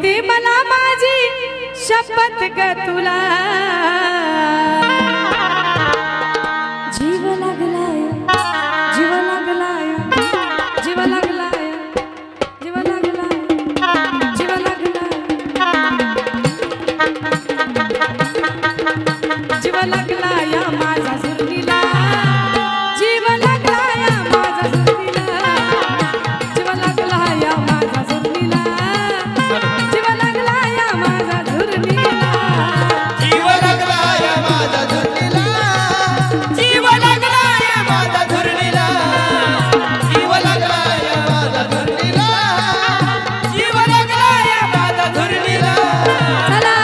दे मला माझी शपथ ग तुला जीव लागलाय जीव लागलाय जीव लागलाय जीव लागलाय जीव लागलाय जीव लागलाय माझा सुनीला जीव लागलाय माझा सुनीला जीव लागलाय माझा सुनीला जीव लागलाय माझा सुनीला जीव लागलाय माझा धुरणीला जीव लागलाय माझा धुरणीला जीव लागलाय माझा धुरणीला जीव लागलाय माझा धुरणीला चला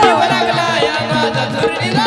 जीव लागलाय माझा धुरणीला